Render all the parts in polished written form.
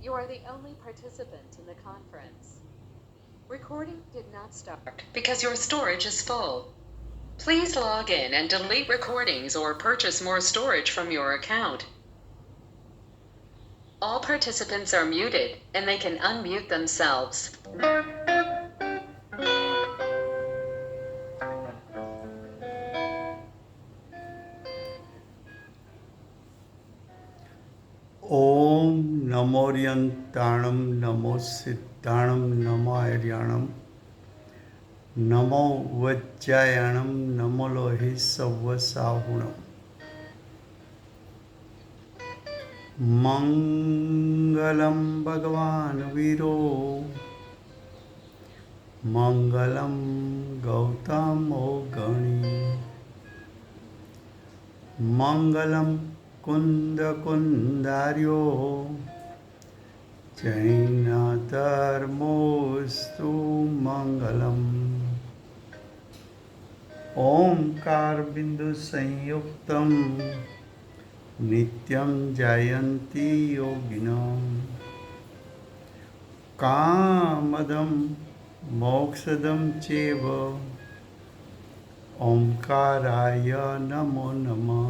You are the only participant in the conference. Recording did not start because your storage is full. Please log in and delete recordings or purchase more storage from your account. All participants are muted and they can unmute themselves. ओम नमोरियंताणम नमो सिद्धाणम नमो आर्याणम नमो वज्जायाणम नमो लोहि सव्वसाहुणम मंगलम भगवान वीरो मंगलम गौतमो गणी मंगलम कुंद कुंदार्यो जैन धर्मोस्तु मंगलम ओंकार बिंदु संयुक्तम नित्यं जयन्ति योगिनो कामदं मोक्षदं चैव ओंकाराय नमो नमः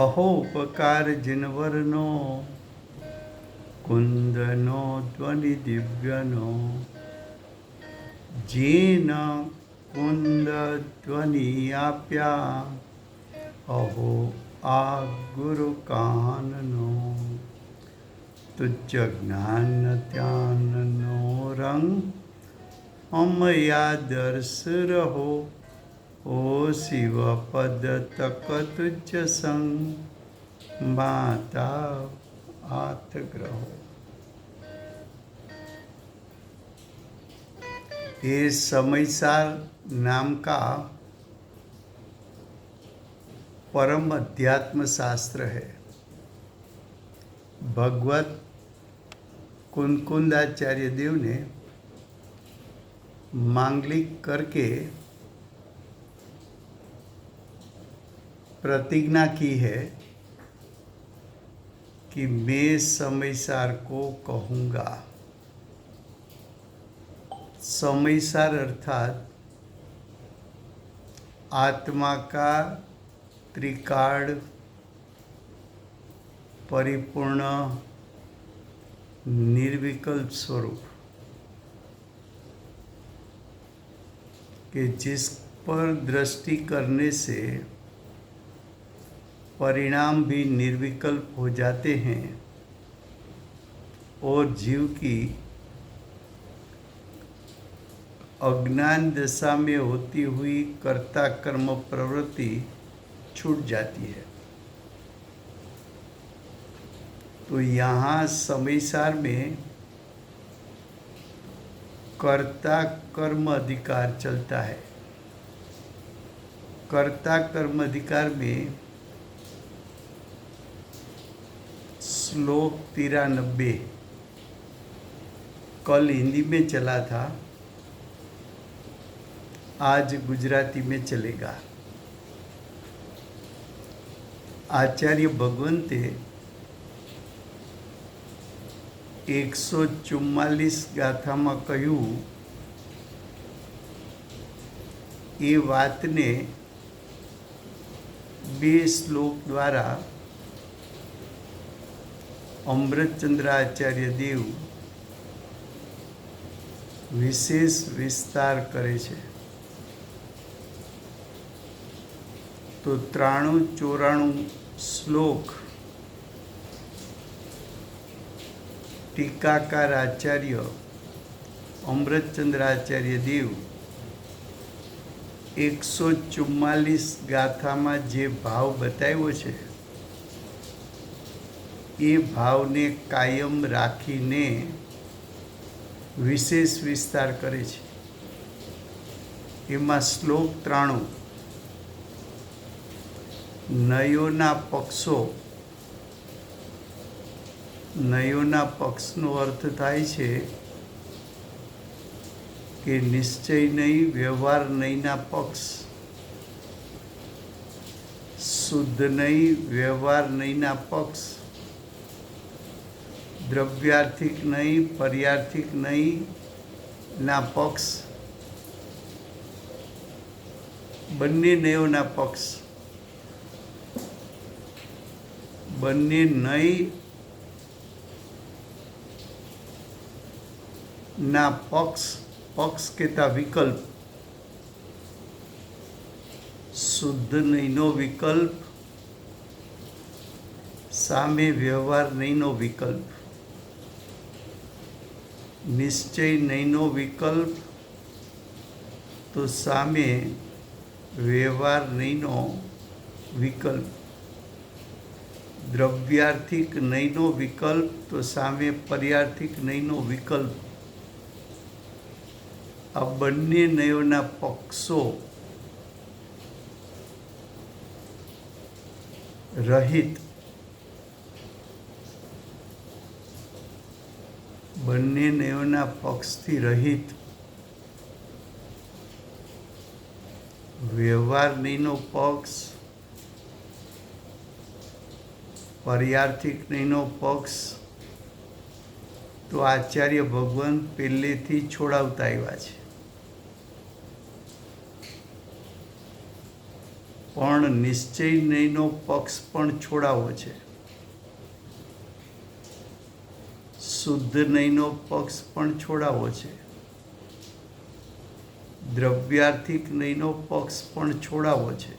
अहोपकार जिनवरनो कुंदनो ध्वनि दिव्यनो जेन कुंद ध्वनि आप्या अहो आ गुरु काननो तुझ ज्ञान त्याननो रंग अमया दर्श रहो ओ शिव पद तक तुझ संग माता हाथ ग्रहो। ये समयसार नाम का परम अध्यात्म शास्त्र है। भगवत कुंकुंदाचार्य देव ने मांगलिक करके प्रतिज्ञा की है कि मैं समयसार को कहूँगा। समयसार अर्थात आत्मा का त्रिकाल परिपूर्ण निर्विकल्प स्वरूप कि जिस पर दृष्टि करने से परिणाम भी निर्विकल्प हो जाते हैं और जीव की अज्ञान दशा में होती हुई कर्ता कर्म प्रवृत्ति छूट जाती है। तो यहाँ समयसार में कर्ता कर्म अधिकार चलता है। कर्ता कर्म अधिकार में श्लोक 93 कल हिंदी में चला था, आज गुजराती में चलेगा। आचार्य भगवंते 144 ગાથામાં કહ્યું એ વાતને બે શ્લોક દ્વારા અમૃતચંદ્ર આચાર્ય દેવ વિશેષ વિસ્તાર કરે છે। તો 93-94 શ્લોક ટીકાકાર આચાર્ય અમૃતચંદ્ર આચાર્ય દેવ 144 ગાથામાં જે ભાવ બતાવ્યો છે એ ભાવને કાયમ રાખીને વિશેષ વિસ્તાર કરે છે। એમાં શ્લોક 93 નયોના પક્ષો, નયોના પક્ષનો અર્થ થાય છે કે નિશ્ચય નહીં, વ્યવહાર નહીંના પક્ષ, શુદ્ધ નહીં, વ્યવહાર નહીંના પક્ષ દ્રવ્યાર્થિક નહીં, પર્યાર્થિક નહીં ના પક્ષ, બંને નયોના પક્ષ, બંને નય ના પક્ષ, પક્ષ કહેતા વિકલ્પ, શુદ્ધ નયનો વિકલ્પ સામે વ્યવહાર નયનો વિકલ્પ, નિશ્ચય નયનો વિકલ્પ તો સામે વ્યવહાર નયનો વિકલ્પ, દ્રવ્યાર્થિક નયનો વિકલ્પ તો સામે પર્યાર્થિક નયનો વિકલ્પ. આ બંને નયોના પક્ષો રહિત, બંને નયોના પક્ષથી રહિત વ્યવહાર નયનો પક્ષ, પર્યાર્થિક નયનો પક્ષ તો આચાર્ય ભગવાન પહેલેથી છોડાવતા આવ્યા છે. પણ નિશ્ચય નયનો પક્ષ પણ છોડાવો છે, શુદ્ધ નયનો પક્ષ પણ છોડાવો છે, દ્રવ્યાર્થિક નયનો પક્ષ પણ છોડાવો છે.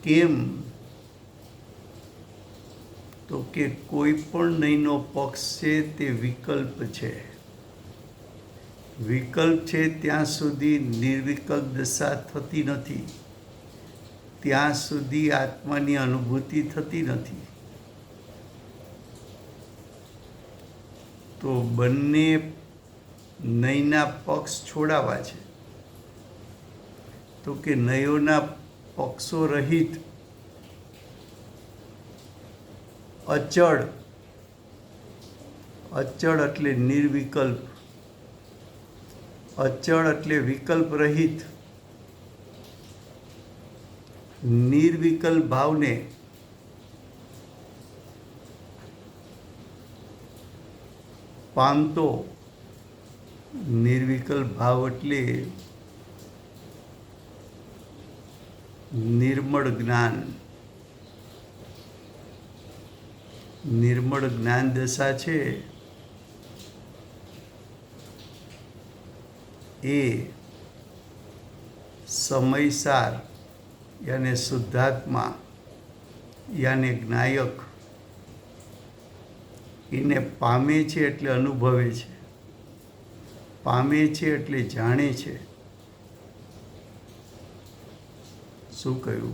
કેમ? તો કે કોઈ પણ નયનો પક્ષ છે તે વિકલ્પ છે. વિકલ્પ છે ત્યાં સુધી નિર્વિકલ્પ દશા થતી નથી, ત્યાં સુધી આત્માની અનુભૂતિ થતી નથી. તો બંને નયના પક્ષ છોડાવા છે. તો કે નયોના પક્ષો રહિત, અચળ, અચળ એટલે નિર્વિકલ્પ, અચળ એટલે વિકલ્પ રહિત, નિર્વિકલ્પ ભાવને પામતો, નિર્વિકલ્પ ભાવ એટલે નિર્મળ જ્ઞાન, નિર્મળ જ્ઞાન દશા છે એ સમયસાર યાને શુદ્ધાત્મા યાને જ્ઞાયક એને પામે છે એટલે અનુભવે છે, પામે છે એટલે જાણે છે. શું કહ્યું?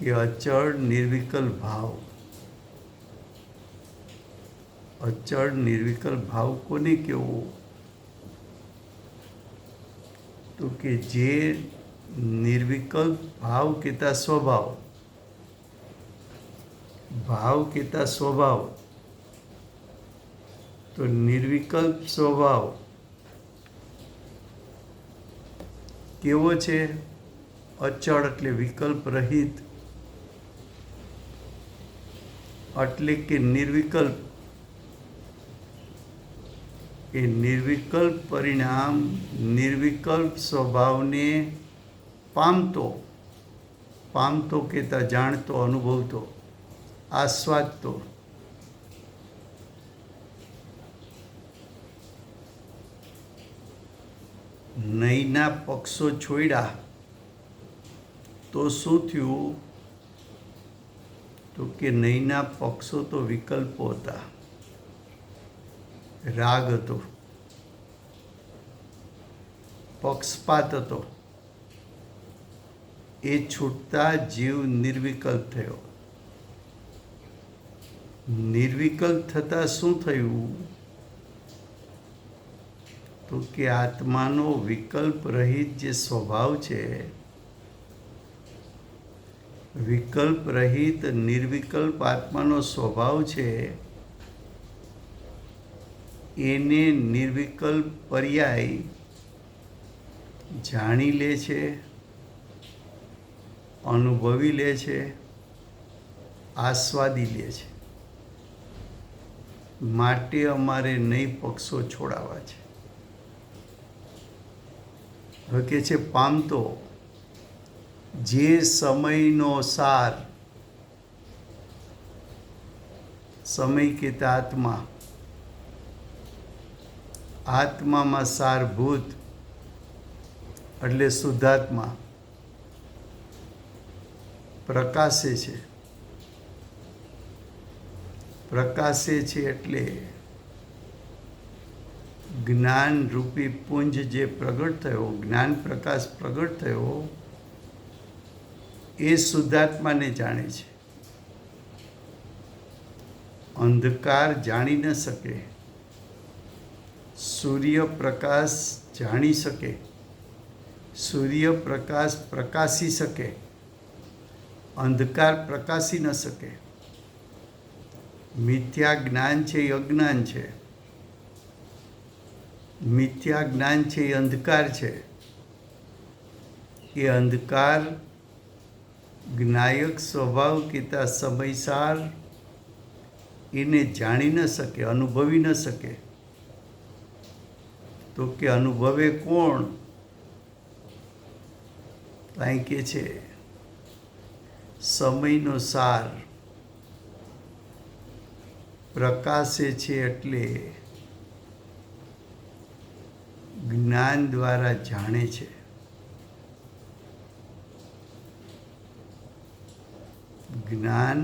કે અચળ નિર્વિકલ્પ ભાવ, અચળ નિર્વિકલ્પ ભાવ કોને કહેવો? તો કે જે નિર્વિકલ્પ ભાવ કહેતા સ્વભાવ, ભાવ કહેતા સ્વભાવ, તો નિર્વિકલ્પ સ્વભાવ કેવો છે? અચળ એટલે વિકલ્પ રહિત, એટલે કે નિર્વિકલ્પ. એ નિર્વિકલ્પ પરિણામ નિર્વિકલ્પ સ્વભાવને પામતો, પામતો કહેતા જાણતો, અનુભવતો, આસ્વાદતો. નયના પક્ષો છોડ્યા તો શું થયું? તો કે નયના પક્ષો તો વિકલ્પો હતા, રાગ હતો, પક્ષપાત હતો. એ છૂટતા જીવ નિર્વિકલ્પ થયો. નિર્વિકલ્પ થતા શું થયું? તો કે આત્માનો વિકલ્પ રહિત જે સ્વભાવ છે, વિકલ્પ રહિત નિર્વિકલ્પ આત્માનો સ્વભાવ છે, એને નિર્વિકલ્પ પર્યાય જાણી લે છે, અનુભવી લે છે, આસ્વાદી લે છે. માટે અમારે નહીં પક્ષો છોડાવવા છે. હવે કે છે પામતો જે સમયનો સાર, સમય કહેતા આત્મા, આત્મામાં સારભૂત એટલે શુદ્ધાત્મા પ્રકાશે છે. પ્રકાશે છે એટલે જ્ઞાન રૂપી પુંજ જે પ્રગટ થયો, જ્ઞાન પ્રકાશ પ્રગટ થયો, એ શુદ્ધાત્માને જાણે છે. અંધકાર જાણી ન શકે, સૂર્યપ્રકાશ જાણી શકે, સૂર્યપ્રકાશ પ્રકાશી શકે, અંધકાર પ્રકાશી ન શકે. મિથ્યા જ્ઞાન છે એ અજ્ઞાન છે, મિથ્યા જ્ઞાન છે એ અંધકાર છે. એ અંધકાર જ્ઞાયક સ્વભાવ કહેતા સમયસાર એને જાણી ન શકે, અનુભવી ન શકે. તો કે અનુભવે કોણ? અહીં કે છે સમયનો સાર પ્રકાશે છે એટલે જ્ઞાન દ્વારા જાણે છે. જ્ઞાન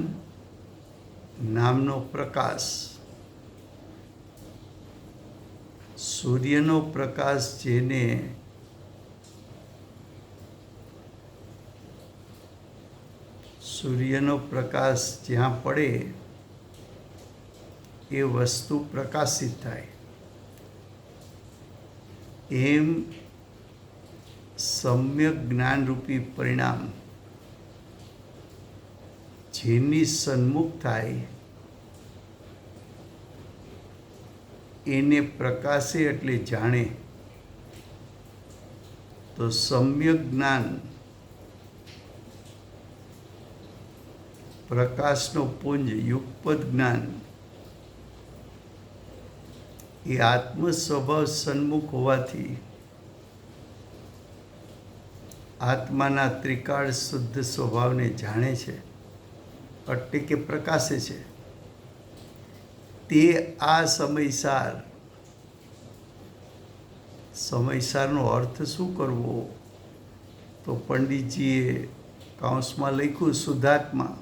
નામનો પ્રકાશ, સૂર્યનો પ્રકાશ જેને સૂર્યનો પ્રકાશ જ્યાં પડે એ વસ્તુ પ્રકાશિત થાય. એમ સમ્યક જ્ઞાનરૂપી પરિણામ જેની સન્મુખ થાય એને પ્રકાશે એટલે જાણે. તો સમ્યક જ્ઞાન પ્રકાશનો પુંજ યુગપદ જ્ઞાન એ આત્મ સ્વભાવ સન્મુખ હોવાથી આત્માના ત્રિકાળ શુદ્ધ સ્વભાવને જાણે છે, એટલે કે પ્રકાશે છે. તે આ સમયસાર, સમયસારનો અર્થ શું કરવો? તો પંડિતજીએ કૌંસમાં લખ્યું શુદ્ધાત્મા.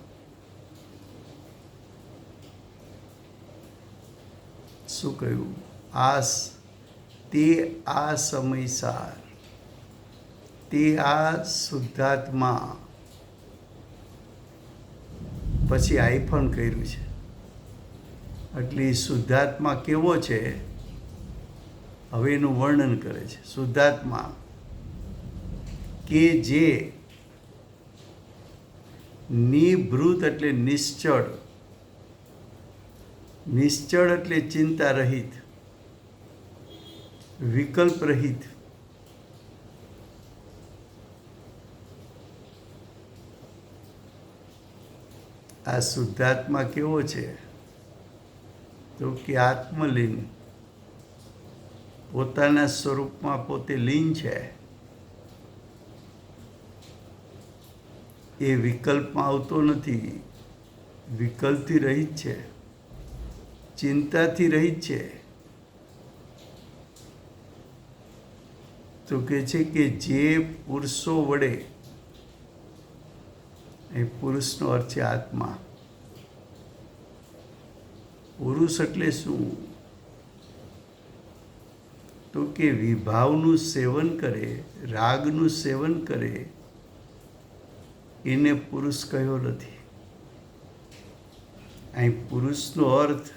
શું કહ્યું? તે આ સમયસાર, તે આ શુદ્ધાત્મા. પછી આઈફોન કર્યું છે. એટલે શુદ્ધાત્મા કેવો છે હવે એનું વર્ણન કરે છે. શુદ્ધાત્મા કે જે નિભૃત એટલે નિશ્ચળ, નિશ્ચળ એટલે ચિંતા રહિત, વિકલ્પ રહિત, આ શુદ્ધાત્મા કેવો છે? તો કે આત્મલીન, પોતાના સ્વરૂપમાં પોતે લીન છે. એ વિકલ્પમાં આવતો નથી, વિકલ્પથી રહિત છે, ચિંતાથી રહિત છે. તો કે છે કે જે પુરુષો વડે, એ પુરુષનો અર્થ છે આત્મા. પુરુષ એટલે શું? તો કે વિભાવનું સેવન કરે, રાગનું સેવન કરે, એને પુરુષ કહ્યો નથી. અહીં પુરુષનો અર્થ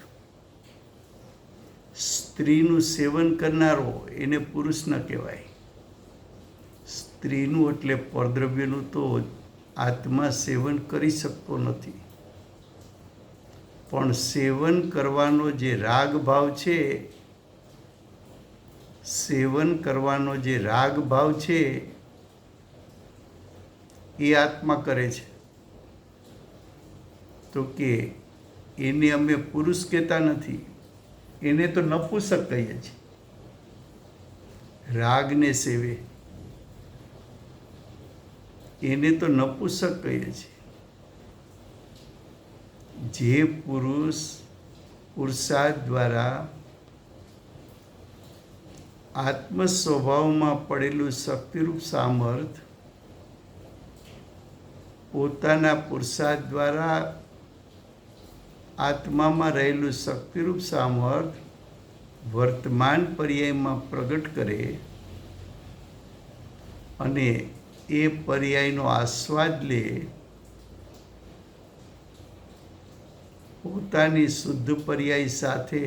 સ્ત્રીનું સેવન કરનારો, એને પુરુષ ન કહેવાય. સ્ત્રીનું એટલે પરદ્રવ્યનું તો આત્મા સેવન કરી શકતો નથી, પણ સેવન કરવાનો જે રાગ ભાવ છે, સેવન કરવાનો જે રાગ ભાવ છે એ આત્મા કરે છે. તો કે એને અમે પુરુષ કહેતા નથી, એને તો નપુંસક કહીએ છીએ. રાગને સેવે એને તો નપુંસક કહીએ છીએ. જે પુરુષ પુરુષાર્થ દ્વારા આત્મ સ્વભાવમાં પડેલું શક્તિરૂપ સામર્થ પોતાના પુરુષાર્થ દ્વારા આત્મામાં રહેલું શક્તિરૂપ સામર્થ વર્તમાન પર્યાયમાં પ્રગટ કરે અને એ પર્યાયનો આસ્વાદ લે, પોતાની શુદ્ધ પર્યાય સાથે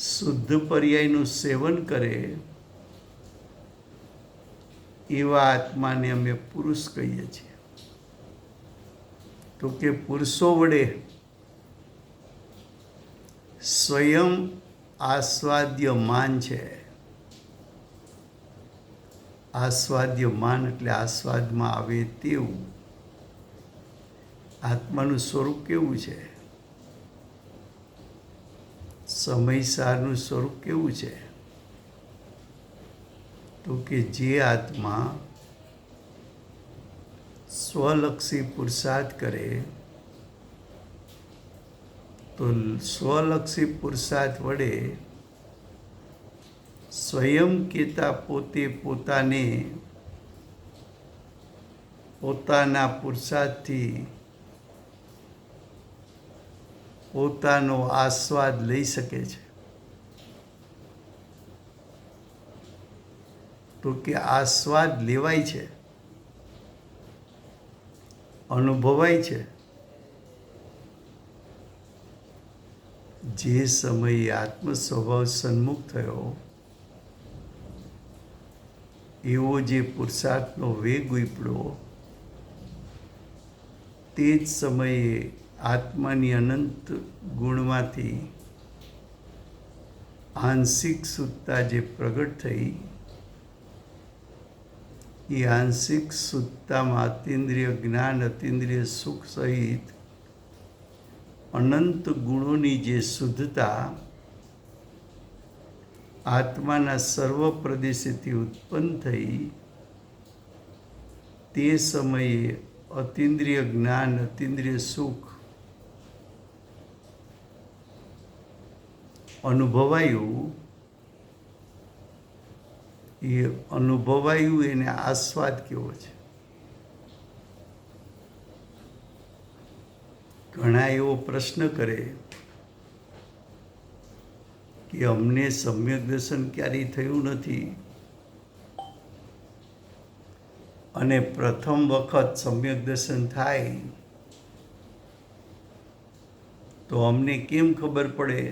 શુદ્ધ પર્યાયનું સેવન કરે, એવા આત્માને અમે પુરુષ કહીએ છીએ. તો કે પુરુષો વડે સ્વયં આસ્વાદ્યમાન છે. આસ્વાદ્યમાન એટલે આસ્વાદમાં આવે તેવું. આત્માનું સ્વરૂપ કેવું છે? સમયસારનું સ્વરૂપ કેવું છે? તો કે જે આત્મા સ્વલક્ષી પુરુષાર્થ કરે તો સ્વલક્ષી પુરુષાર્થ વડે સ્વયં કહેતા પોતે પોતાને પોતાના પુરુષાર્થથી પોતાનો આસ્વાદ લઈ શકે છે. તો કે આસ્વાદ લેવાય છે, અનુભવાય છે. જે સમયે આત્મ સ્વભાવ સન્મુખ થયો, એવો જે પુરુષાર્થનો વેગ ઉપડ્યો, તે જ સમયે આત્માની અનંત ગુણમાંથી આંશિક શુદ્ધતા જે પ્રગટ થઈ, એ આંશિક શુદ્ધતામાં અતિન્દ્રિય જ્ઞાન, અતિન્દ્રિય સુખ સહિત અનંત ગુણોની જે શુદ્ધતા આત્માના સર્વ પ્રદેશેથી ઉત્પન્ન થઈ, તે સમયે અતિન્દ્રિય જ્ઞાન, અતિન્દ્રિય સુખ અનુભવાયું. એ અનુભવાયું એને આસ્વાદ કેવો છે? ઘણા એવો પ્રશ્ન કરે કે અમને સમ્યક દર્શન ક્યારેય થયું નથી અને પ્રથમ વખત સમ્યક દર્શન થાય તો અમને કેમ ખબર પડે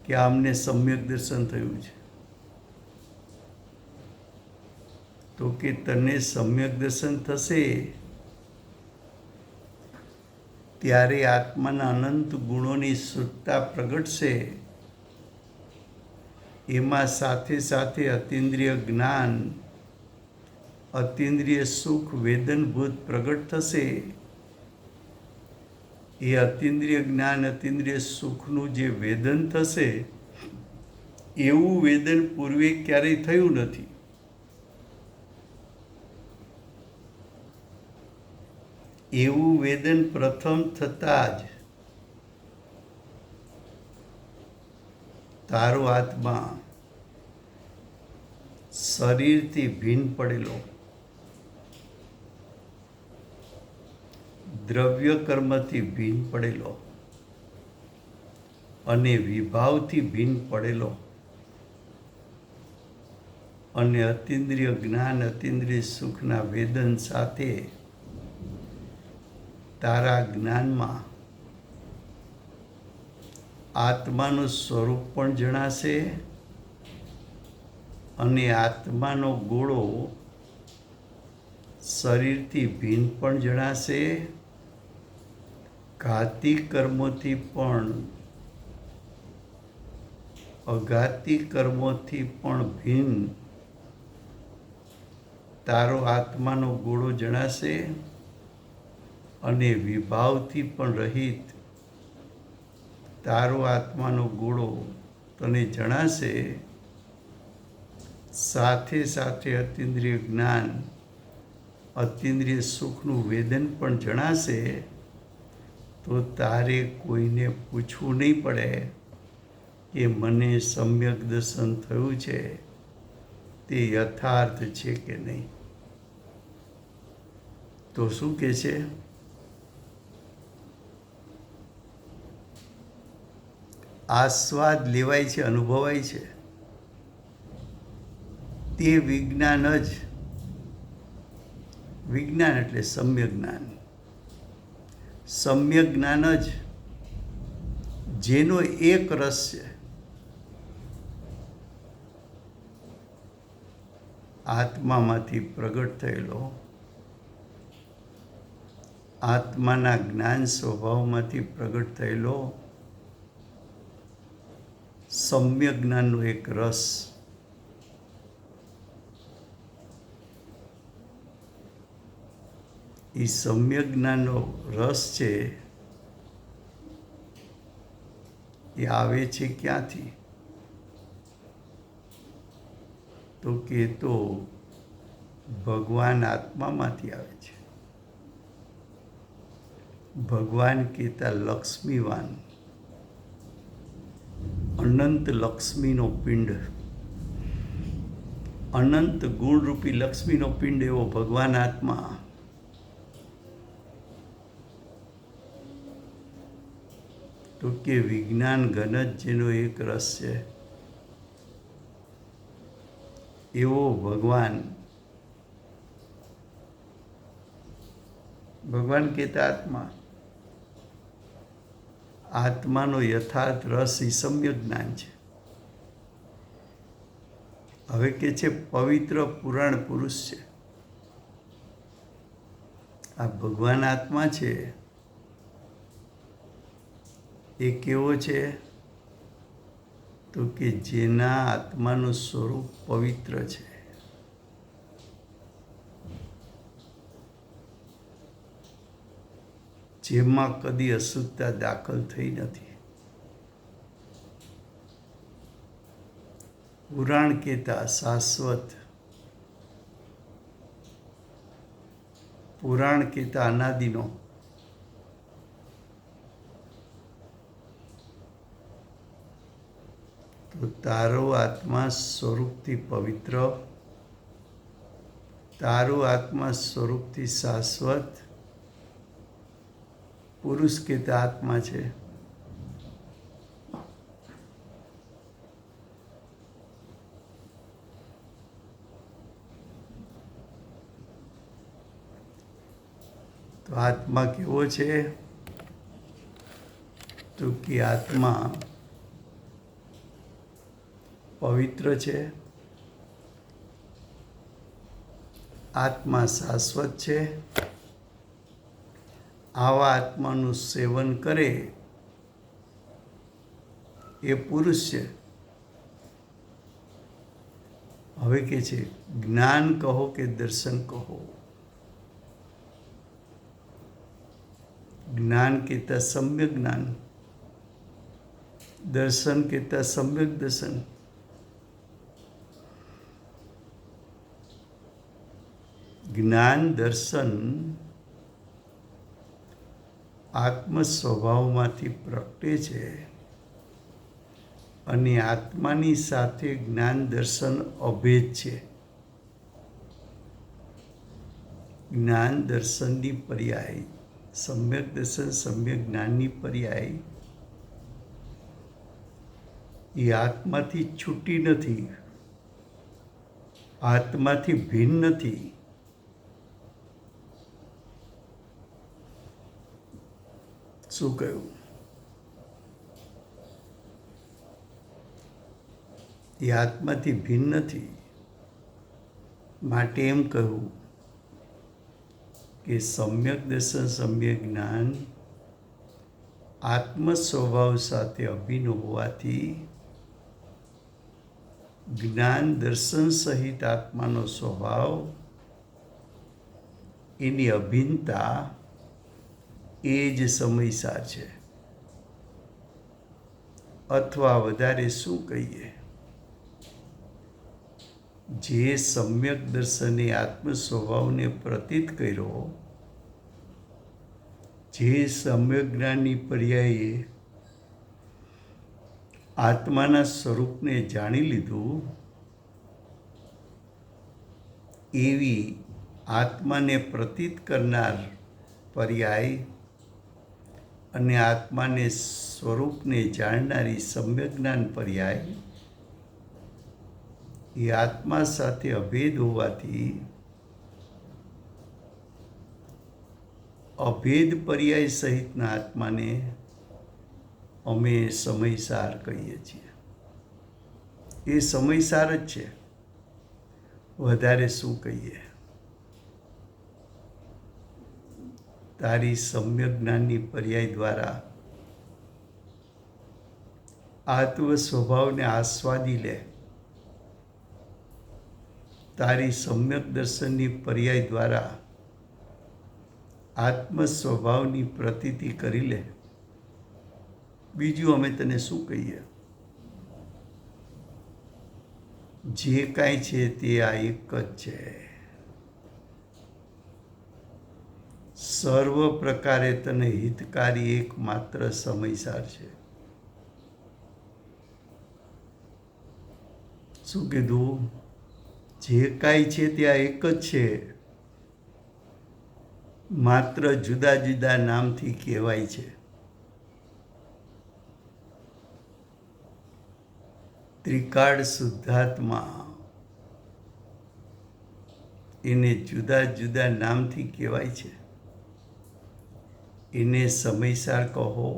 કે અમને સમ્યક દર્શન થયું છે? તો કે તને સમ્યક દર્શન થશે ત્યારે આત્માના અનંત ગુણોની શુદ્ધતા પ્રગટશે. એમાં સાથે સાથે અતિન્દ્રિય જ્ઞાન, અતિન્દ્રિય સુખ વેદનભૂત પ્રગટ થશે. એ અતિન્દ્રિય જ્ઞાન, અતિન્દ્રિય સુખનું જે વેદન થશે, એવું વેદન પૂર્વે ક્યારેય થયું નથી. એવું વેદન પ્રથમ થતાં જ તારો આત્મા શરીરથી ભિન્ન પડેલો, દ્રવ્ય કર્મથી ભિન્ન પડેલો અને વિભાવથી ભિન્ન પડેલો અને અતિન્દ્રિય જ્ઞાન, અતિન્દ્રિય સુખના વેદન સાથે તારા જ્ઞાનમાં આત્માનું સ્વરૂપ પણ જણાશે અને આત્માનો ગોળો શરીરથી ભિન્ન પણ જણાશે. ઘાતી કર્મોથી પણ અઘાતી કર્મોથી પણ ભિન્ન તારો આત્માનો ગોળો જણાશે અને વિભાવથી પણ રહિત તારો આત્માનો ગોળો તને જણાશે, સાથે સાથે અતિન્દ્રિય જ્ઞાન, અતિન્દ્રિય સુખનું વેદન પણ જણાશે, તો તારે કોઈને પૂછવું નહીં પડે કે મને સમ્યક દર્શન થયું છે તે યથાર્થ છે કે નહીં. તો શું કહે છે? આસ્વાદ લેવાય છે, અનુભવાય છે, તે વિજ્ઞાન જ, વિજ્ઞાન એટલે સમ્યક જ્ઞાન, સમ્યક જ્ઞાન જ જેનો એક રસ છે, આત્મામાંથી પ્રગટ થયેલો, આત્માના જ્ઞાન સ્વભાવમાંથી પ્રગટ થયેલો સમ્યક જ્ઞાનનો એક રસ, એ સમ્યક જ્ઞાનનો રસ છે એ આવે છે ક્યાંથી? તો કે તો ભગવાન આત્મામાંથી આવે છે. ભગવાન કહેતા લક્ષ્મીવાન, અનંત લક્ષ્મીનો પિંડ, અનંત ગુણરૂપી લક્ષ્મીનો પિંડ એવો ભગવાન આત્મા. તો કે વિજ્ઞાન ઘન જ જેનો એક રસ છે એવો ભગવાન, ભગવાન કહેતા આત્મા, આત્માનો યથાર્થ રસ એ સમ્યક જ્ઞાન છે. હવે કે છે પવિત્ર પુરાણ પુરુષ છે. આ ભગવાન આત્મા છે એ કેવો છે? તો કે જેના આત્માનું સ્વરૂપ પવિત્ર છે. જેમાં કદી અશુદ્ધતા દાખલ થઈ નથી. પુરાણ કહેતા શાશ્વત, પુરાણ કહેતા અનાદિનો, તો તારો આત્મા સ્વરૂપથી પવિત્ર, તારો આત્મા સ્વરૂપથી શાશ્વત, પુરુષ કહેતા આત્મા છે. તો આત્મા કેવો છે? તો કે આત્મા પવિત્ર છે, આત્મા શાશ્વત છે. આવા આત્માનું સેવન કરે એ પુરુષ છે. હવે કે છે જ્ઞાન કહો કે દર્શન કહો, જ્ઞાન કહેતા સમ્યક જ્ઞાન, દર્શન કહેતા સમ્યક દર્શન. જ્ઞાન દર્શન આત્મ સ્વભાવમાંથી પ્રગટે છે અને આત્માની સાથે જ્ઞાન દર્શન અભેદ છે. જ્ઞાન દર્શનની પર્યાય, સમ્યક દર્શન સમ્યક જ્ઞાનની પર્યાય એ આત્માથી છૂટી નથી, આત્માથી ભિન્ન નથી. શું કહ્યું? એ આત્માથી ભિન્ન નથી. માટે એમ કહ્યું કે સમ્યક દર્શન સમ્યક જ્ઞાન આત્મ સ્વભાવ સાથે અભિન્ન હોવાથી જ્ઞાન દર્શન સહિત આત્માનો સ્વભાવ, એની અભિન્નતા એ જ સમયસાર છે. અથવા વધારે શું કહીએ, જે સમ્યક દર્શને આત્મ સ્વભાવને પ્રતીત કર્યો, જે સમ્યક જ્ઞાનની પર્યાયે આત્માના સ્વરૂપને જાણી લીધું, એવી આત્માને પ્રતીત કરનાર પર્યાય અને આત્માને સ્વરૂપને જાણનારી સમ્યક જ્ઞાન પર્યાય એ આત્મા સાથે અભેદ હોવાથી અભેદ પર્યાય સહિતના આત્માને અમે સમયસાર કહીએ છીએ. એ સમયસાર જ છે, વધારે શું કહીએ. તારી સમ્યક જ્ઞાનની પર્યાય દ્વારા આત્મ સ્વભાવને આસ્વાદી લે. તારી સમ્યક દર્શનની પર્યાય દ્વારા આત્મ સ્વભાવની પ્રતીતિ કરી લે. બીજું અમે તને શું કહીએ? જે કાંઈ છે તે આ એક જ છે. સર્વ પ્રકારે તને હિતકારી એકમાત્ર સમયસાર છે. શું કીધું? જે કાંઈ છે તે આ એક જ છે, માત્ર જુદા જુદા નામથી કહેવાય છે. ત્રિકાળ શુદ્ધાત્મા, એને જુદા જુદા નામથી કહેવાય છે. એને સમયસાર કહો,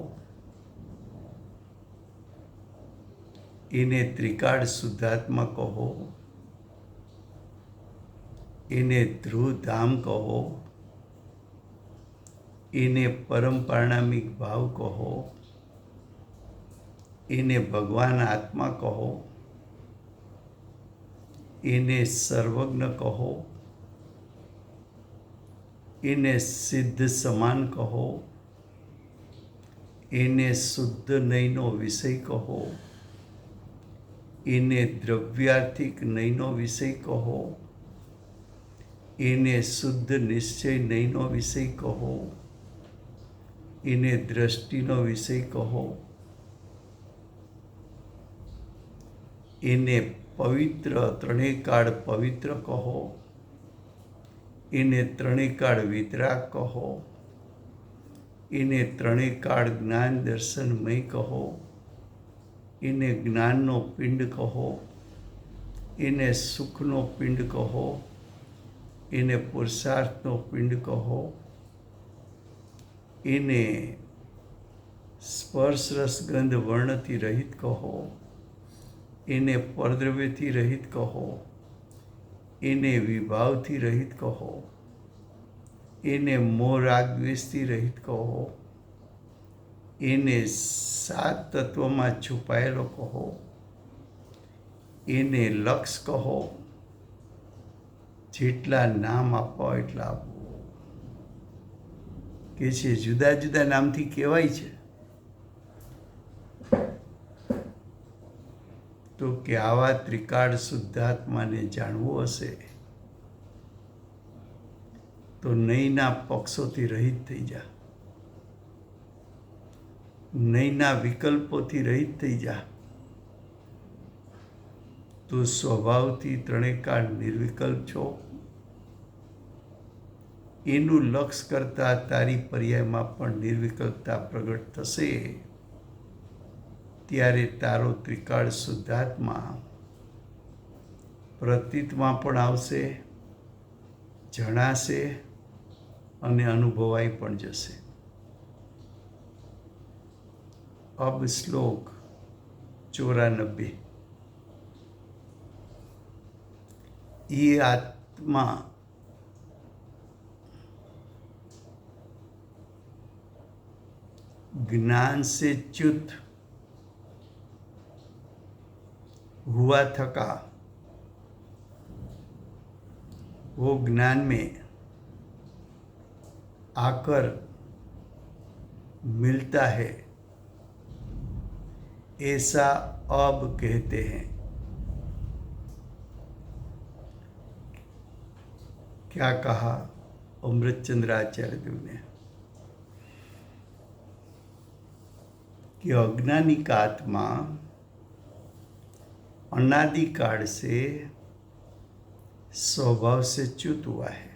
એને ત્રિકાળ શુદ્ધાત્મા કહો, એને ધ્રુવધામ કહો, એને પરમ પારણામિક ભાવ કહો, એને ભગવાન આત્મા કહો, એને સર્વજ્ઞ કહો, એને સિદ્ધ સમાન કહો, એને શુદ્ધ નયનો વિષય કહો, એને દ્રવ્યાર્થિક નયનો વિષય કહો, એને શુદ્ધ નિશ્ચય નયનો વિષય કહો, એને દ્રષ્ટિનો વિષય કહો, એને પવિત્ર ત્રણેય કાળ પવિત્ર કહો, એને ત્રણેય કાળ વિતરાગ કહો, એને ત્રણેય કાળ જ્ઞાન દર્શનમય કહો, એને જ્ઞાનનો પિંડ કહો, એને સુખનો પિંડ કહો, એને પુરુષાર્થનો પિંડ કહો, એને સ્પર્શ રસ ગંધ વર્ણથી રહિત કહો, એને પરદ્રવ્યથી રહિત કહો, એને વિભાવથી રહિત કહો, એને મોહ રાગ દ્વેષથી રહિત કહો, એને સાત તત્વમાં છુપાયેલો કહો, એને લક્ષ કહો. જેટલા નામ આપવા એટલા આપો. કે છે જુદા જુદા નામથી કહેવાય છે. તો કે આવા ત્રિકાળ શુદ્ધાત્માને જાણવું હશે તો નયના પક્ષોથી રહિત થઈ જા, નયના વિકલ્પોથી રહિત થઈ જા. તું સ્વભાવથી ત્રણેય કાળ નિર્વિકલ્પ છો. એનું લક્ષ કરતા તારી પર્યાયમાં પણ નિર્વિકલ્પતા પ્રગટ થશે. ત્યારે તારો ત્રિકાળ શુદ્ધાત્મા પ્રતીતમાં પણ આવશે, જણાશે અને અનુભવાઈ પણ જશે. અબ શ્લોક 94. ये आत्मा ज्ञान से च्युत हुआ थका, वो ज्ञान में आकर मिलता है, ऐसा अब कहते हैं। क्या कहा अमृतचंद्र आचार्य देव ने कि अज्ञानी का आत्मा अनादिकाल से स्वभाव से च्युत हुआ है।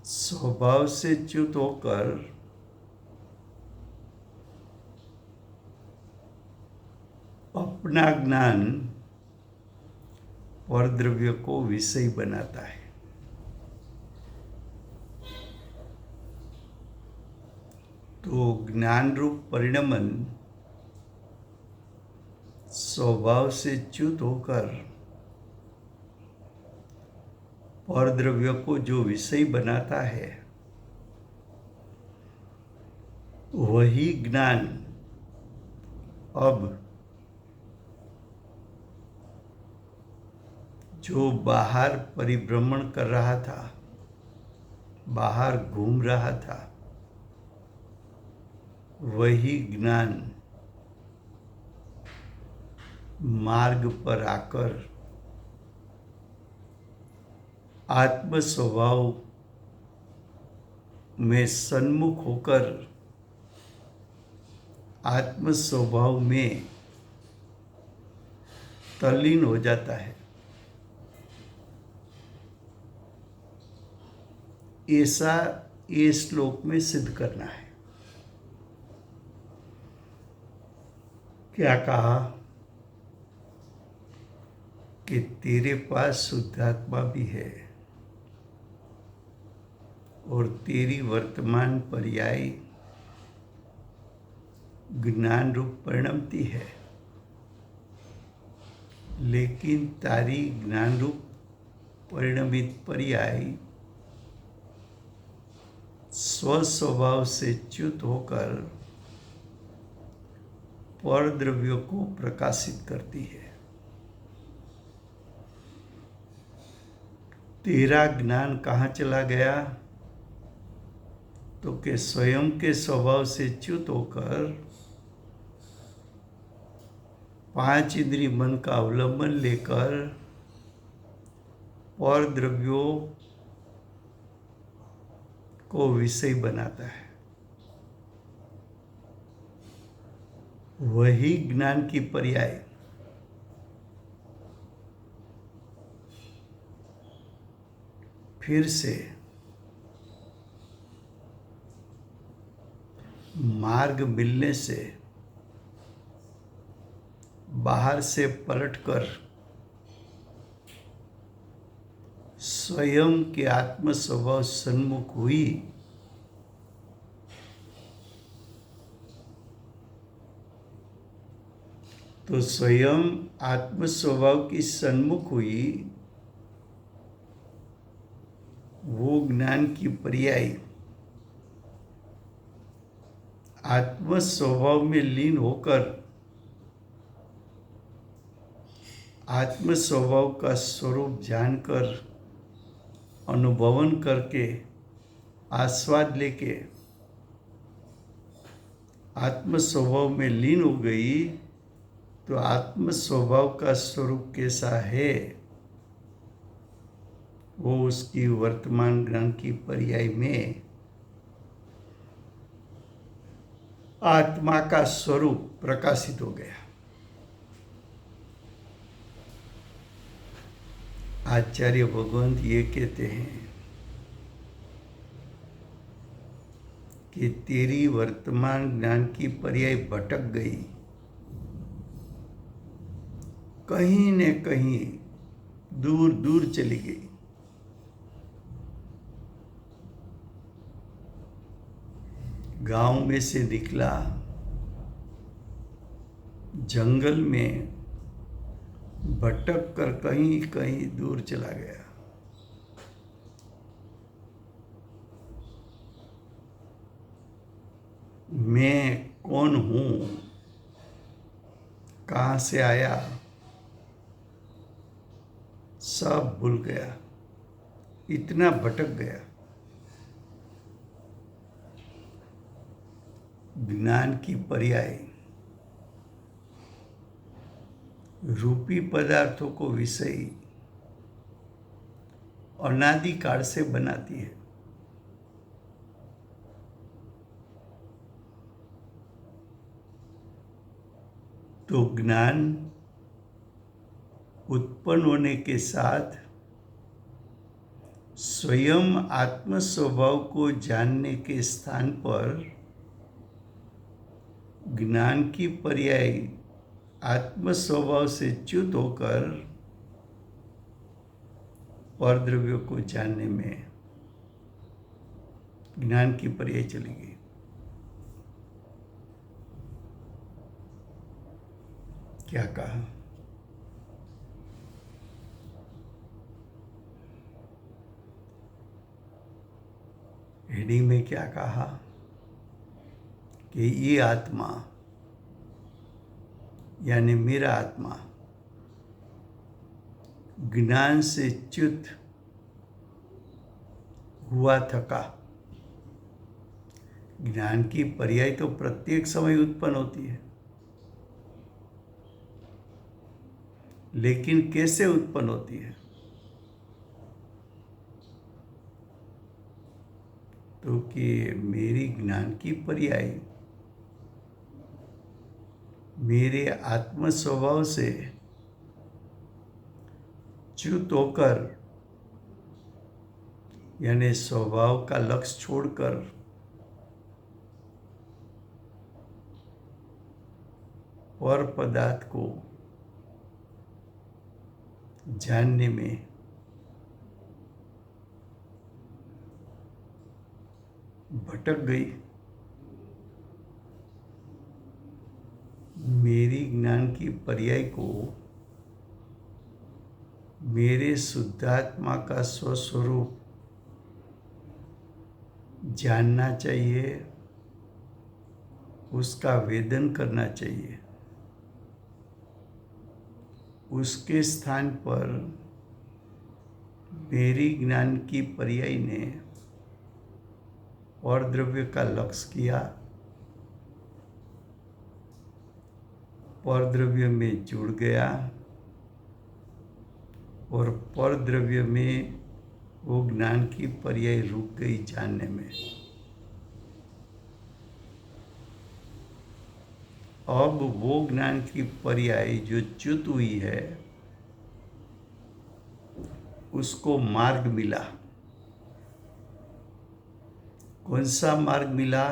स्वभाव से च्युत होकर अपना ज्ञान और द्रव्य को विषय बनाता है। तो ज्ञान रूप परिणमन स्वभाव से च्युत होकर और द्रव्य को जो विषय बनाता है, वही ज्ञान अब जो बाहर परिभ्रमण कर रहा था, बाहर घूम रहा था, वही ज्ञान मार्ग पर आकर आत्म स्वभाव में सन्मुख होकर आत्म स्वभाव में तल्लीन हो जाता है। ऐसा ये श्लोक में सिद्ध करना है। क्या कहा कि तेरे पास शुद्धात्मा भी है और तेरी वर्तमान पर्याय ज्ञान रूप परिणमती है, लेकिन तारी ज्ञान रूप परिणमित पर्याय स्वस्वभाव से च्युत होकर पर द्रव्यों को प्रकाशित करती है। तेरा ज्ञान कहाँ चला गया? तो के स्वयं के स्वभाव से च्युत होकर पांच इंद्रिय मन का अवलंबन लेकर और द्रव्यों को विषय बनाता है। वही ज्ञान की पर्याय फिर से मार्ग मिलने से बाहर से पलटकर स्वयं के आत्म स्वभाव सन्मुख हुई, तो स्वयं आत्म स्वभाव की सन्मुख हुई वो ज्ञान की पर्याय आत्म स्वभाव में लीन होकर आत्म स्वभाव का स्वरूप जानकर अनुभवन करके आस्वाद लेके आत्म स्वभाव में लीन हो गई, तो आत्म स्वभाव का स्वरूप कैसा है वो उसकी वर्तमान ज्ञान की पर्याय में आत्मा का स्वरूप प्रकाशित हो गया। आचार्य भगवंत ये कहते हैं कि तेरी वर्तमान ज्ञान की पर्याय भटक गई, कहीं न कहीं दूर दूर चली गई। गांव में से निकला, जंगल में भटक कर कहीं कहीं दूर चला गया। मैं कौन हूं, कहां से आया, सब भूल गया, इतना भटक गया। ज्ञान की पर्याय रूपी पदार्थों को विषय अनादिकाल से बनाती है। तो ज्ञान उत्पन्न होने के साथ स्वयं आत्म स्वभाव को जानने के स्थान पर ज्ञान की पर्याय आत्म स्वभाव से च्युत होकर परद्रव्य को जानने में ज्ञान की पर्याय चली गई। क्या कहा? हेडिंग में क्या कहा कि ये आत्मा यानी मेरा आत्मा ज्ञान से च्युत हुआ थका। ज्ञान की पर्याय तो प्रत्येक समय उत्पन्न होती है, लेकिन कैसे उत्पन्न होती है? तो कि मेरी ज्ञान की पर्याय मेरे आत्म स्वभाव से च्युत होकर यानी स्वभाव का लक्ष्य छोड़कर पर पदार्थ को जानने में भटक गई। मेरी ज्ञान की पर्याय को मेरे शुद्धात्मा का स्वस्वरूप जानना चाहिए, उसका वेदन करना चाहिए। उसके स्थान पर मेरी ज्ञान की पर्याय ने और द्रव्य का लक्ष्य किया, पर द्रव्य में जुड़ गया और पर द्रव्य में वो ज्ञान की पर्याय रुक गई जानने में। अब वो ज्ञान की पर्याय जो च्युत हुई है उसको मार्ग मिला। कौन सा मार्ग मिला?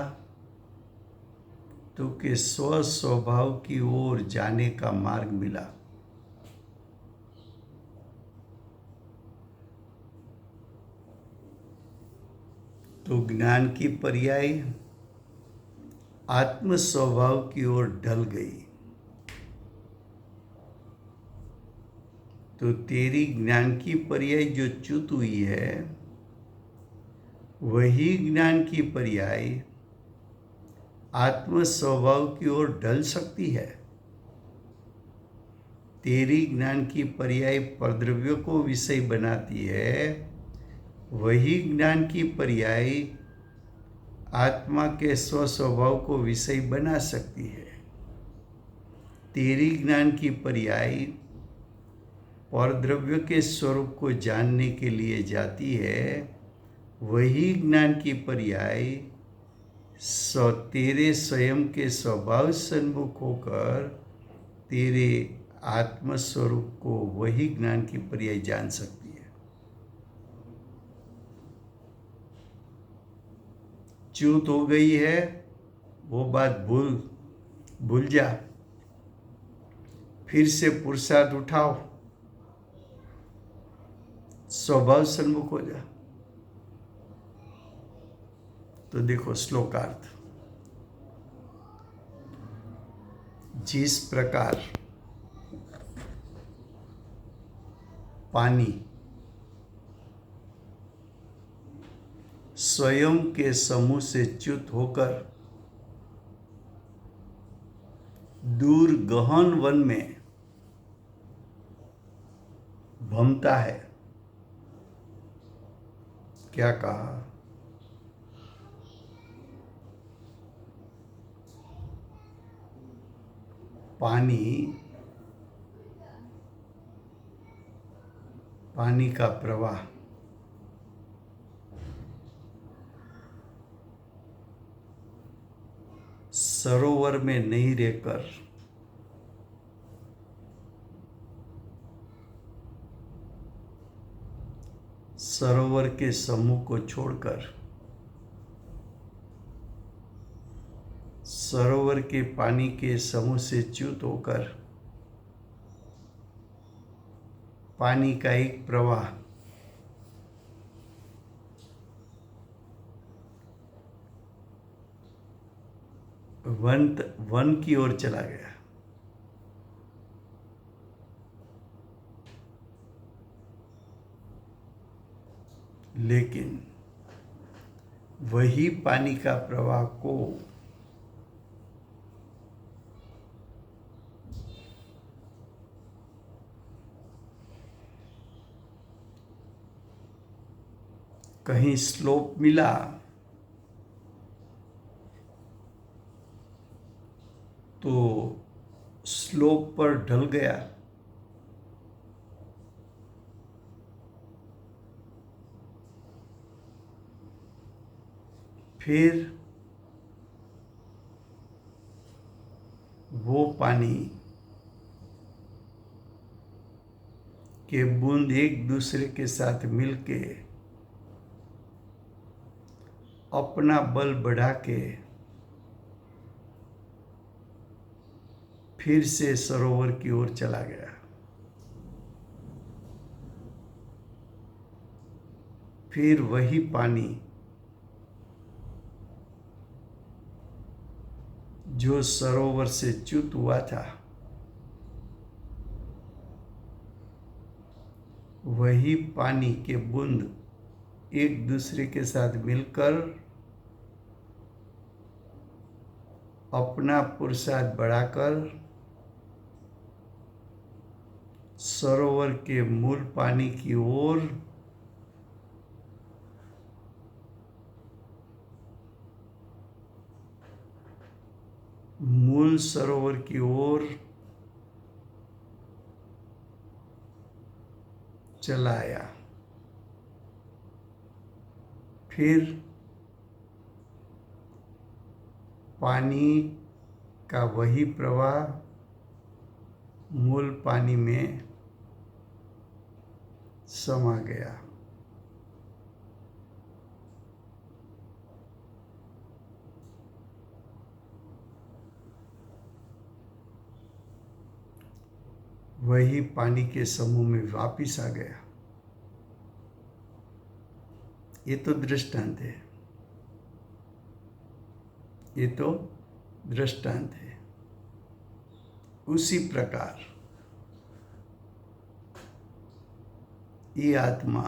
तो कि स्व स्वभाव की ओर जाने का मार्ग मिला। तो ज्ञान की पर्याय आत्म स्वभाव की ओर ढल गई। तो तेरी ज्ञान की पर्याय जो च्युत हुई है वही ज्ञान की पर्याय आत्म स्वभाव की ओर ढल सकती है। तेरी ज्ञान की पर्याय परद्रव्य को विषय बनाती है, वही ज्ञान की पर्याय आत्मा के स्वस्वभाव को विषय बना सकती है। तेरी ज्ञान की पर्याय परद्रव्य के स्वरूप को जानने के लिए जाती है, वही ज्ञान की पर्याय तेरे स्वयं के स्वभाव सन्मुख होकर तेरे आत्मस्वरूप को वही ज्ञान की पर्याय जान सकती है। च्युत हो गई है वो बात भूल जा, फिर से पुरुषार्थ उठाओ, स्वभाव सन्मुख हो जा। तो देखो श्लोकार्थ, जिस प्रकार पानी स्वयं के समूह से च्युत होकर दूर गहन वन में भमता है, क्या कहा? पानी का प्रवाह सरोवर में नहीं रहकर सरोवर के समूह को छोड़कर सरोवर के पानी के समूह से च्युत होकर पानी का एक प्रवाह वन की ओर चला गया। लेकिन वही पानी का प्रवाह को कहीं स्लोप मिला तो स्लोप पर ढल गया, फिर वो पानी के बूंद एक दूसरे के साथ मिलके अपना बल बढ़ा के फिर से सरोवर की ओर चला गया। फिर वही पानी जो सरोवर से च्युत हुआ था, वही पानी के बूंद एक दूसरे के साथ मिलकर अपना पुरुषार्थ बढ़ाकर सरोवर के मूल पानी की ओर मूल सरोवर की ओर चला आया। फिर पानी का वही प्रवाह मूल पानी में समा गया। वही पानी के समूह में वापिस आ गया। ये तो दृष्टांत है, ये तो दृष्टांत है। उसी प्रकार ये आत्मा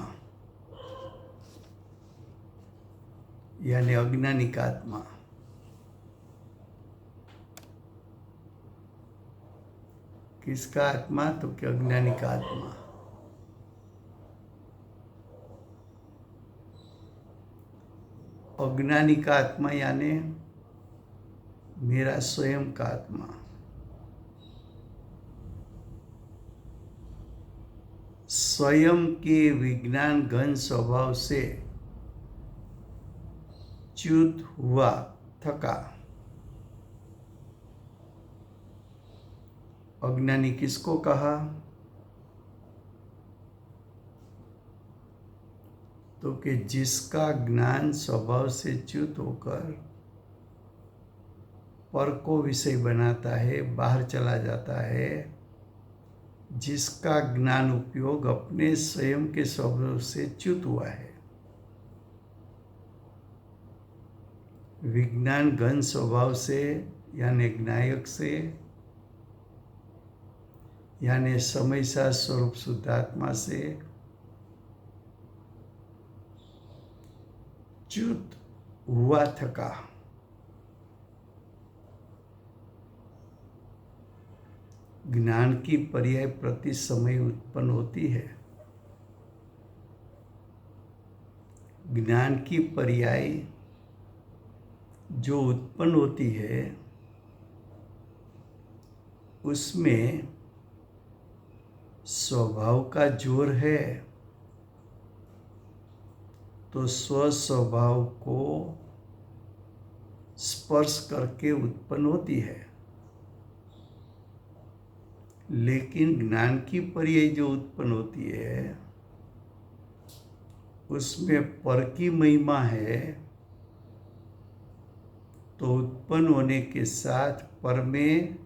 यानी अज्ञानिक आत्मा किसका आत्मा? तो कि अज्ञानिक आत्मा अज्ञानिक आत्मा यानी मेरा स्वयं का आत्मा स्वयं के विज्ञान घन स्वभाव से च्युत हुआ, थका। अज्ञानी किसको कहा? तो कि जिसका ज्ञान स्वभाव से च्युत होकर पर को विषय बनाता है, बाहर चला जाता है, जिसका ज्ञान उपयोग अपने स्वयं के स्वभाव से च्युत हुआ है। विज्ञान घन स्वभाव से यानी ज्ञायक से यानी समय सा स्वरूप शुद्धात्मा से च्युत हुआ, थका। ज्ञान की पर्याय प्रति समय उत्पन्न होती है। ज्ञान की पर्याय जो उत्पन्न होती है उसमें स्वभाव का जोर है तो स्वस्वभाव को स्पर्श करके उत्पन्न होती है, लेकिन ज्ञान की पर्याय जो उत्पन्न होती है उसमें पर की महिमा है, तो उत्पन्न होने के साथ पर में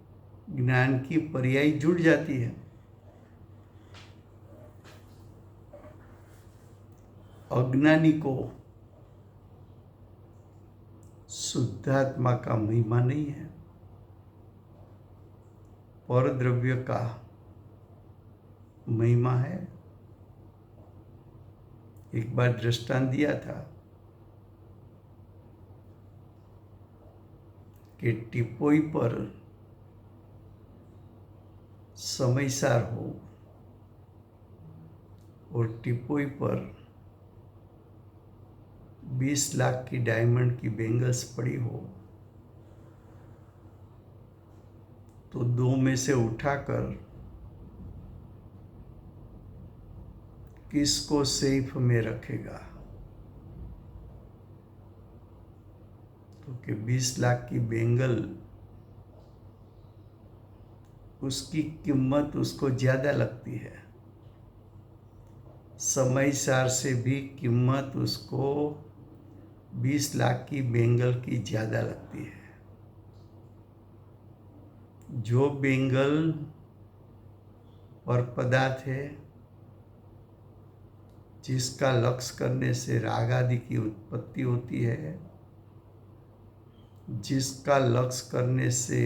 ज्ञान की पर्याय जुड़ जाती है। अज्ञानी को शुद्धात्मा का महिमा नहीं है, पर द्रव्य का महिमा है। एक बार दृष्टांत दिया था कि टिप्पोई पर समयसार हो और टिप्पोई पर 20 लाख की डायमंड की बेंगल्स पड़ी हो, तो दो में से उठाकर किसको सेफ में रखेगा? तो कि 20 लाख की बेंगल, उसकी कीमत उसको ज्यादा लगती है, समयसार से भी कीमत उसको 20 लाख की बेंगल की ज्यादा लगती है। जो बेंगल पर पदार्थ है जिसका लक्ष्य करने से राग आदि की उत्पत्ति होती है, जिसका लक्ष्य करने से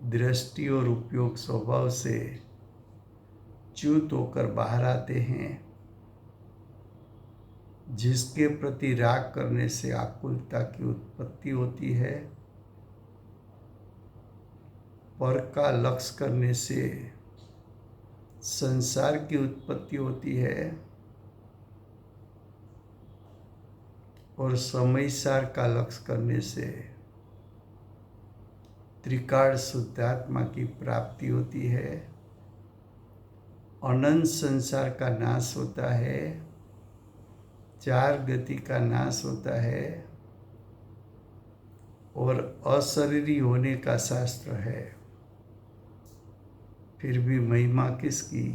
दृष्टि और उपयोग स्वभाव से च्युत होकर बाहर आते हैं, जिसके प्रति राग करने से आकुलता की उत्पत्ति होती है, पर का लक्ष्य करने से संसार की उत्पत्ति होती है, और समयसार का लक्ष्य करने से त्रिकाल शुद्धात्मा की प्राप्ति होती है। अनंत संसार का नाश होता है, चार गति का नाश होता है, और अशरीरी होने का शास्त्र है। फिर भी महिमा किसकी?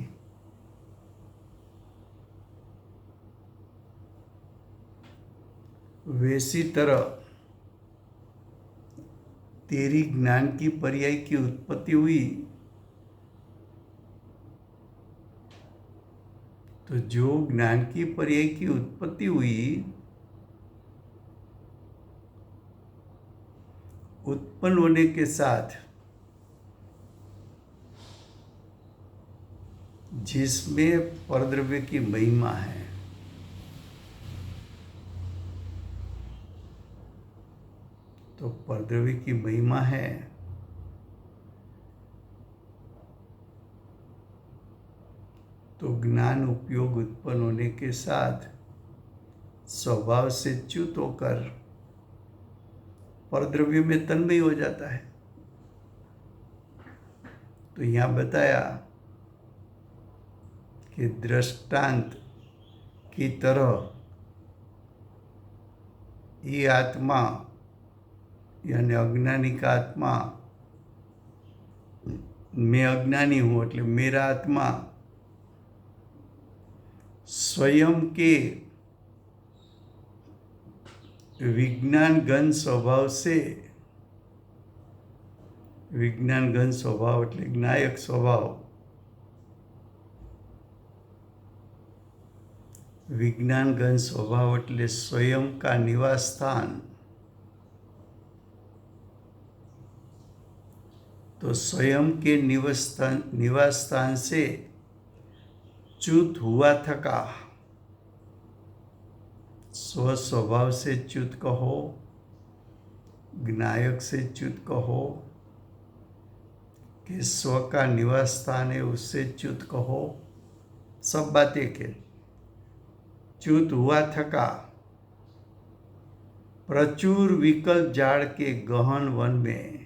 वैसी तरह तेरी ज्ञान की पर्याय की उत्पत्ति हुई, तो जो ज्ञान की पर्याय की उत्पत्ति हुई, उत्पन्न होने के साथ जिसमें परद्रव्य की महिमा है, तो परद्रव्य की महिमा है, तो ज्ञान उपयोग उत्पन्न होने के साथ स्वभाव से च्युत होकर परद्रव्य में तन्मय हो जाता है। तो यहां बताया कि दृष्टांत की तरह ये आत्मा यानी अज्ञानी का आत्मा, मैं अज्ञानी हूं એટલે मेरा आत्मा स्वयं के विज्ञान घन स्वभाव से, विज्ञान घन स्वभाव એટલે જ્ઞાયક स्वभाव, विज्ञान घन स्वभाव એટલે स्वयं का निवास स्थान, तो स्वयं के निवास स्थान से च्युत हुआ थका, स्व स्वभाव से च्युत कहो, ज्ञायक से च्युत कहो, कि स्व का निवास स्थान है उससे च्युत कहो, सब बातें के च्युत हुआ थका प्रचुर विकल्प जाड़ के गहन वन में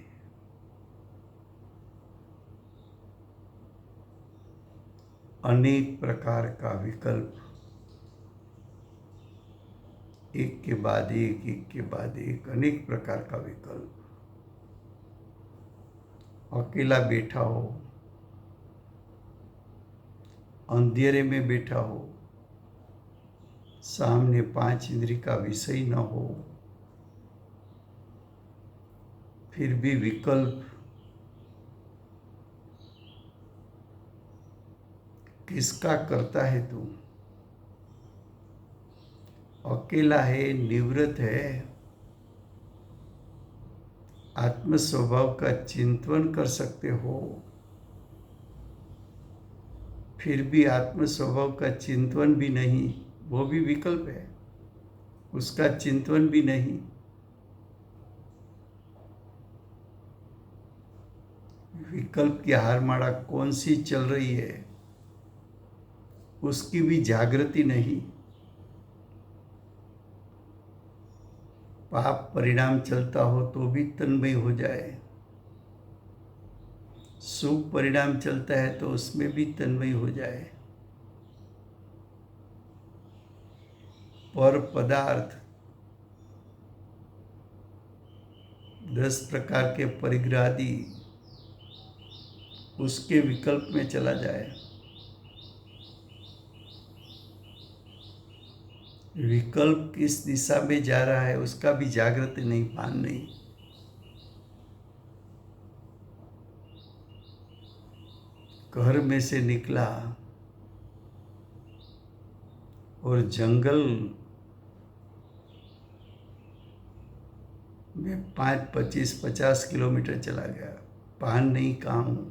अनेक प्रकार का विकल्प, एक के बाद एक के बाद एक, अनेक प्रकार का विकल्प। अकेला बैठा हो, अंधेरे में बैठा हो, सामने 5 इंद्रिय का विषय न हो, फिर भी विकल्प किसका करता है तू? अकेला है, निवृत्त है, आत्म स्वभाव का चिंतन कर सकते हो, फिर भी आत्म स्वभाव का चिंतन भी नहीं, वो भी विकल्प है, उसका चिंतन भी नहीं। विकल्प की हारमाला कौन सी चल रही है, उसकी भी जागृति नहीं। पाप परिणाम चलता हो तो भी तन्मय हो जाए, सुख परिणाम चलता है तो उसमें भी तन्मय हो जाए। पर पदार्थ 10 प्रकार के परिग्रह आदि उसके विकल्प में चला जाए। विकल्प किस दिशा में जा रहा है उसका भी जागृति नहीं, भान नहीं। घर में से निकला और जंगल में 5, 25, 50 किलोमीटर चला गया, भान नहीं कहाँ हूं।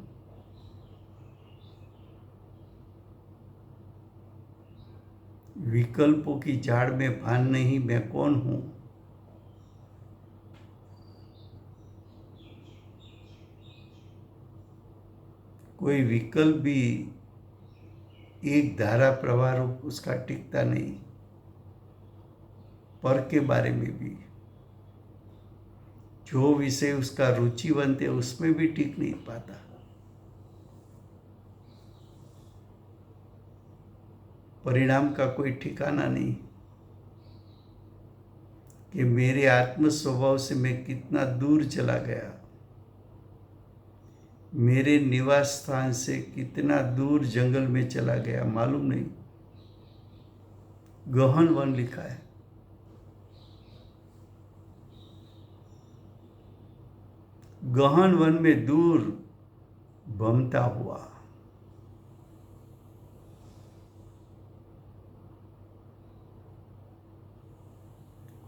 विकल्पों की झाड़ में भान नहीं, मैं कौन हूं। कोई विकल्प भी एक धारा प्रवाह रूप उसका टिकता नहीं। पर के बारे में भी जो विषय उसका रुचिवंत है उसमें भी टिक नहीं पाता। परिणाम का कोई ठिकाना नहीं कि मेरे आत्म स्वभाव से मैं कितना दूर चला गया, मेरे निवास स्थान से कितना दूर जंगल में चला गया, मालूम नहीं। गहन वन लिखा है। गहन वन में दूर भमता हुआ,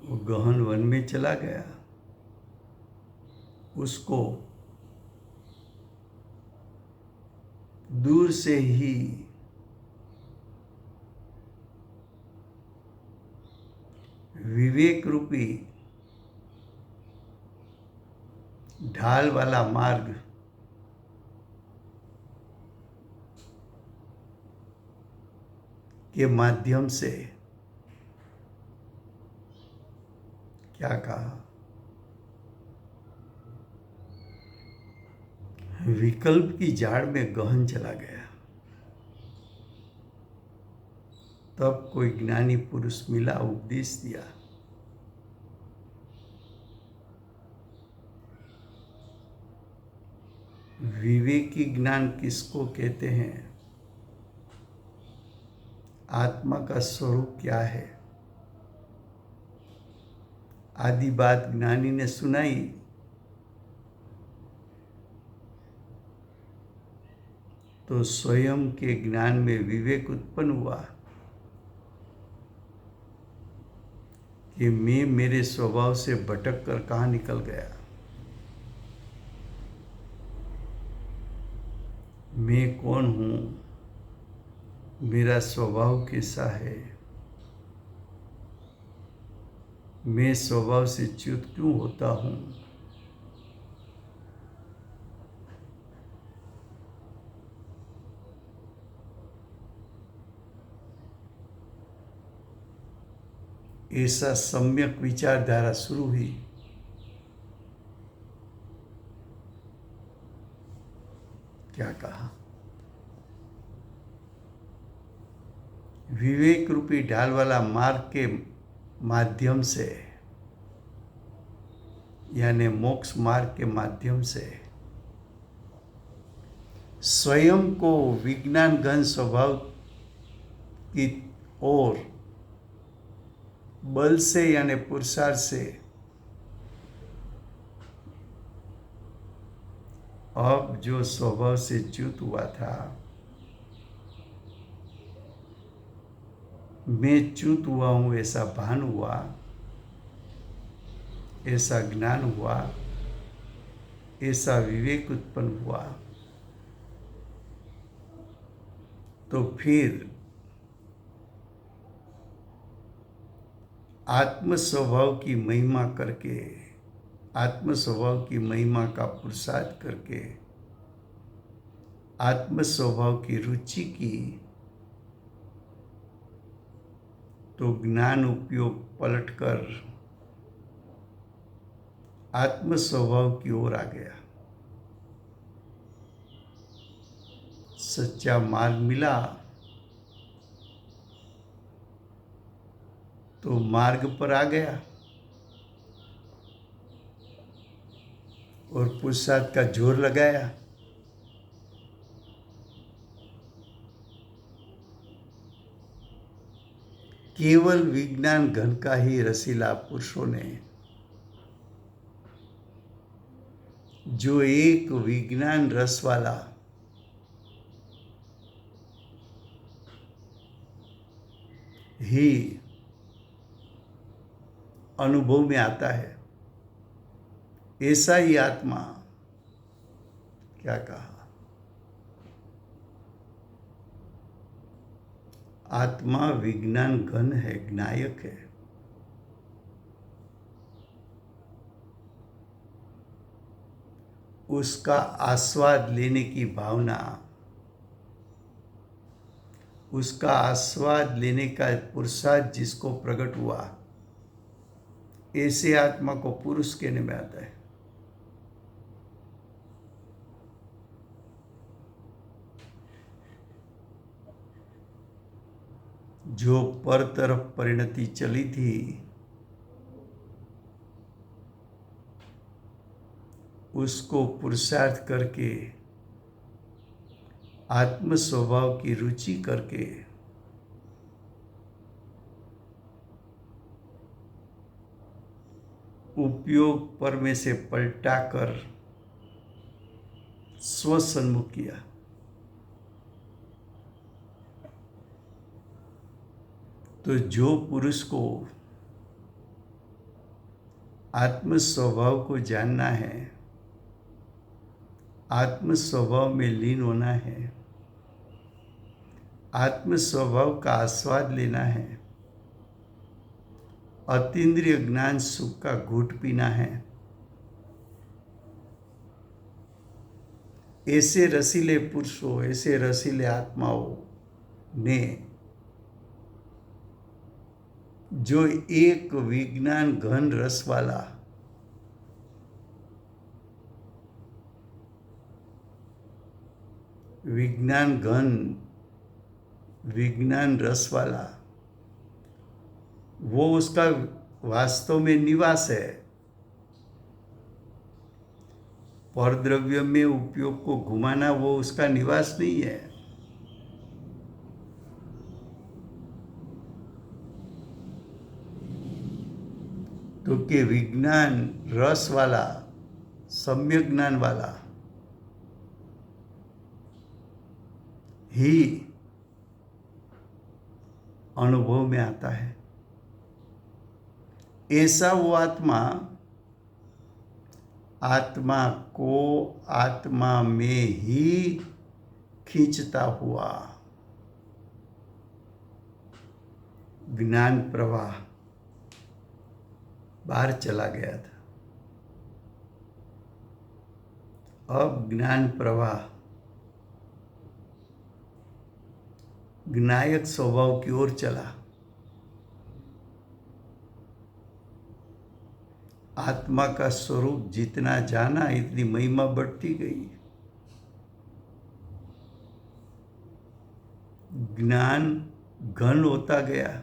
वो गहन वन में चला गया, उसको दूर से ही विवेक रूपी ढाल वाला मार्ग के माध्यम से क्या कहा, विकल्प की झाड़ में गहन चला गया। तब कोई ज्ञानी पुरुष मिला, उपदेश दिया। विवेकी ज्ञान किसको कहते हैं? आत्मा का स्वरूप क्या है, आदि बात ज्ञानी ने सुनाई। तो स्वयं के ज्ञान में विवेक उत्पन्न हुआ कि मैं मेरे स्वभाव से भटक कर कहाँ निकल गया, मैं कौन हूँ, मेरा स्वभाव कैसा है, मैं स्वभाव से च्युत क्यों होता हूँ। ऐसा सम्यक विचारधारा शुरू हुई। क्या कहा? विवेक रूपी ढाल वाला मार्ग के माध्यम से, यानी मोक्ष मार्ग के माध्यम से स्वयं को विज्ञान घन स्वभाव की ओर बल से यानी पुरुषार्थ से अब जो स्वभाव से च्युत हुआ था, मैं च्युत हुआ हूं ऐसा भान हुआ, ऐसा ज्ञान हुआ, ऐसा विवेक उत्पन्न हुआ, तो फिर आत्म स्वभाव की महिमा करके, आत्म स्वभाव की महिमा का पुरुषार्थ करके, आत्म स्वभाव की रुचि की, तो ज्ञान उपयोग पलटकर आत्म स्वभाव की ओर आ गया। सच्चा मार्ग मिला तो मार्ग पर आ गया और पुरुषार्थ का जोर लगाया। केवल विज्ञान घन का ही रसीला पुरुषों ने, जो एक विज्ञान रस वाला ही अनुभव में आता है, ऐसा ही आत्मा, क्या कहा, आत्मा विज्ञान घन है, ज्ञायक है। उसका आस्वाद लेने की भावना, उसका आस्वाद लेने का पुरुषार्थ जिसको प्रकट हुआ, ऐसे आत्मा को पुरुष कहने में आता है। जो पर तरफ परिणति चली थी, उसको पुरुषार्थ करके, आत्म स्वभाव की रुचि करके उपयोग पर में से पलटाकर स्वसन्मुख किया। तो जो पुरुष को आत्म स्वभाव को जानना है, आत्म स्वभाव में लीन होना है, आत्म स्वभाव का आस्वाद लेना है, अतीन्द्रिय ज्ञान सुख का घूंट पीना है, ऐसे रसीले पुरुषों, ऐसे रसीले आत्माओं ने जो एक विज्ञान घन रस वाला विज्ञान रस वाला, वो उसका वास्तव में निवास है। परद्रव्य में उपयोग को घुमाना वो उसका निवास नहीं है। तो कि विज्ञान रस वाला, सम्यक ज्ञान वाला ही अनुभव में आता है। ऐसा वो आत्मा को आत्मा में ही खींचता हुआ ज्ञान प्रवाह बाहर चला गया था। अब ज्ञान प्रवाह ज्ञायक स्वभाव की ओर चला। आत्मा का स्वरूप जितना जाना, इतनी महिमा बढ़ती गई। ज्ञान घन होता गया।